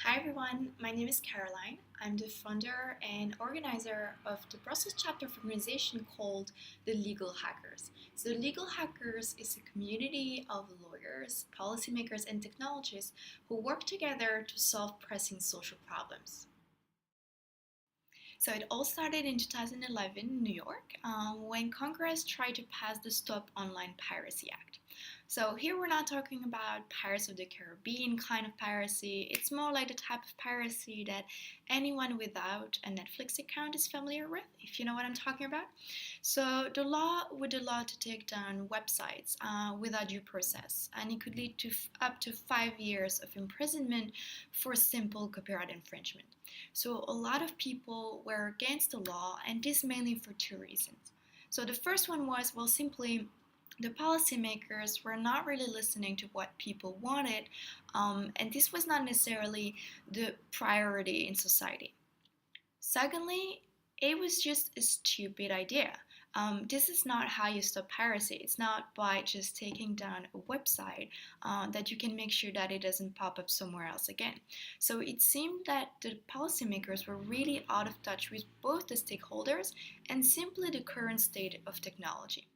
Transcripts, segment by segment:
Hi everyone, my name is Caroline. I'm the founder and organizer of the Brussels chapter of an organization called the Legal Hackers. So, the Legal Hackers is a community of lawyers, policymakers, and technologists who work together to solve pressing social problems. So it all started in 2011 in New York when Congress tried to pass the Stop Online Piracy Act. So here we're not talking about Pirates of the Caribbean kind of piracy. It's more like the type of piracy that anyone without a Netflix account is familiar with, if you know what I'm talking about. So the law would allow to take down websites without due process, and it could lead to up to 5 years of imprisonment for simple copyright infringement. So a lot of people were against the law, and this mainly for two reasons. So the first one was, well, simply the policymakers were not really listening to what people wanted, and this was not necessarily the priority in society. Secondly, it was just a stupid idea. This is not how you stop piracy. It's not by just taking down a website that you can make sure that it doesn't pop up somewhere else again. So it seemed that the policymakers were really out of touch with both the stakeholders and simply the current state of technology.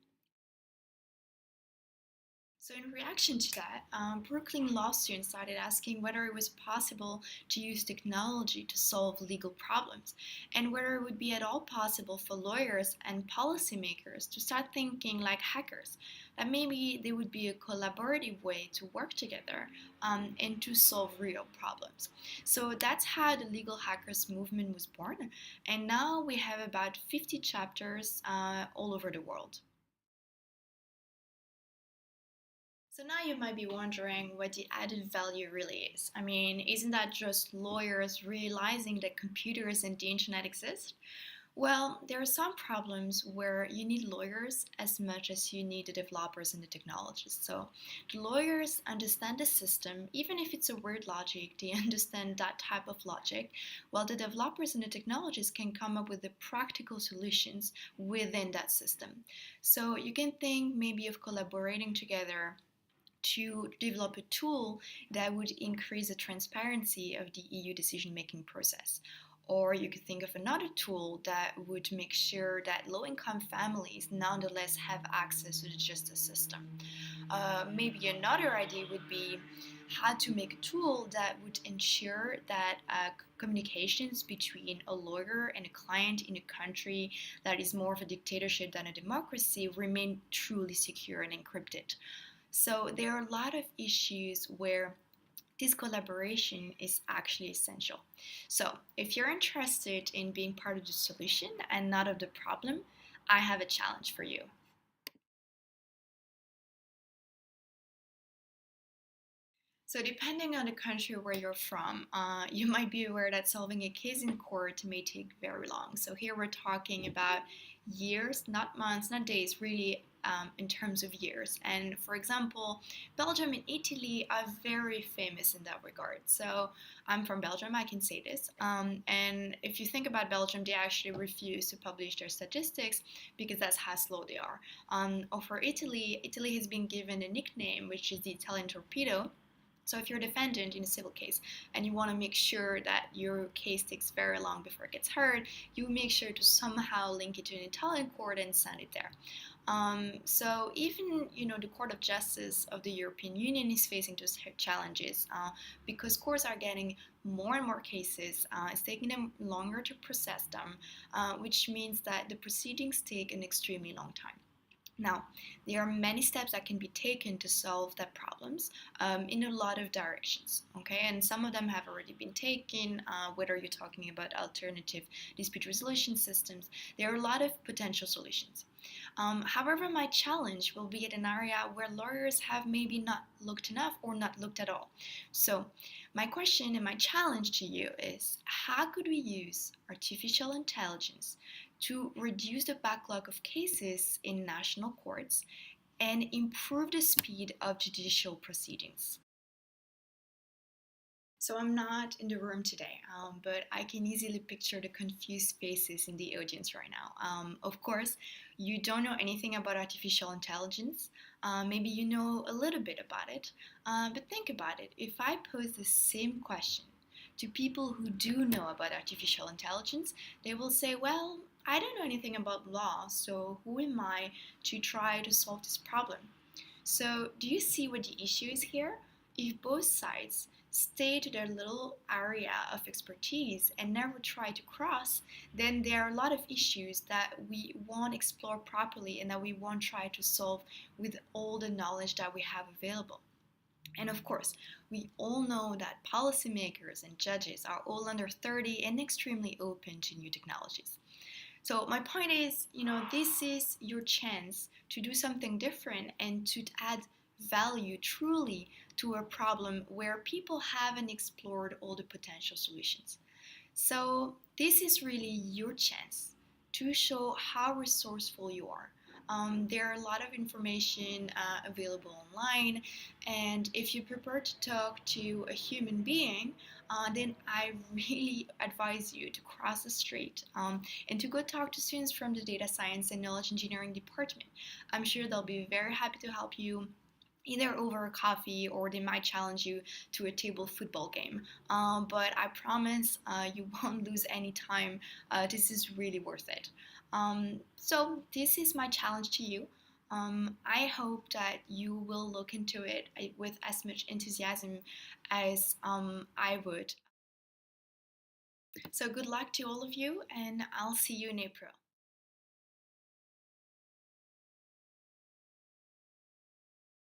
So, in reaction to that, Brooklyn law students started asking whether it was possible to use technology to solve legal problems, and whether it would be at all possible for lawyers and policymakers to start thinking like hackers, that maybe there would be a collaborative way to work together and to solve real problems. So, that's how the legal hackers movement was born, and now we have about 50 chapters all over the world. So now you might be wondering what the added value really is. I mean, isn't that just lawyers realizing that computers and the internet exist? Well, there are some problems where you need lawyers as much as you need the developers and the technologists. So the lawyers understand the system, even if it's a weird logic, they understand that type of logic, while the developers and the technologists can come up with the practical solutions within that system. So you can think maybe of collaborating together to develop a tool that would increase the transparency of the EU decision making process. Or you could think of another tool that would make sure that low income families nonetheless have access to the justice system. Maybe another idea would be how to make a tool that would ensure that communications between a lawyer and a client in a country that is more of a dictatorship than a democracy remain truly secure and encrypted. So there are a lot of issues where this collaboration is actually essential. So if you're interested in being part of the solution and not of the problem, I have a challenge for you. So, depending on the country where you're from, you might be aware that solving a case in court may take very long. So, here we're talking about years, not months, not days, really in terms of years. And for example, Belgium and Italy are very famous in that regard. So, I'm from Belgium, I can say this. And if you think about Belgium, they actually refuse to publish their statistics because that's how slow they are. Or for Italy, Italy has been given a nickname, which is the Italian torpedo. So if you're a defendant in a civil case and you want to make sure that your case takes very long before it gets heard, you make sure to somehow link it to an Italian court and send it there. So even the Court of Justice of the European Union is facing those challenges because courts are getting more and more cases. It's taking them longer to process them, which means that the proceedings take an extremely long time. Now, there are many steps that can be taken to solve that problems in a lot of directions, okay? And some of them have already been taken, whether you're talking about alternative dispute resolution systems. There are a lot of potential solutions. However, my challenge will be at an area where lawyers have maybe not looked enough or not looked at all. So, my question and my challenge to you is how could we use artificial intelligence to reduce the backlog of cases in national courts and improve the speed of judicial proceedings? So I'm not in the room today, but I can easily picture the confused faces in the audience right now. Of course, you don't know anything about artificial intelligence. Maybe you know a little bit about it, but think about it. If I pose the same question To people who do know about artificial intelligence, they will say, well, I don't know anything about law, so who am I to try to solve this problem? So, do you see what the issue is here? If both sides stay to their little area of expertise and never try to cross, then there are a lot of issues that we won't explore properly and that we won't try to solve with all the knowledge that we have available. And of course, we all know that policymakers and judges are all under 30 and extremely open to new technologies. So my point is, this is your chance to do something different and to add value truly to a problem where people haven't explored all the potential solutions. So this is really your chance to show how resourceful you are. There are a lot of information available online, and if you prefer to talk to a human being, then I really advise you to cross the street and to go talk to students from the data science and knowledge engineering department. I'm sure they'll be very happy to help you either over a coffee or they might challenge you to a table football game. But I promise you won't lose any time. This is really worth it. So, this is my challenge to you. I hope that you will look into it with as much enthusiasm as I would. So, good luck to all of you, and I'll see you in April.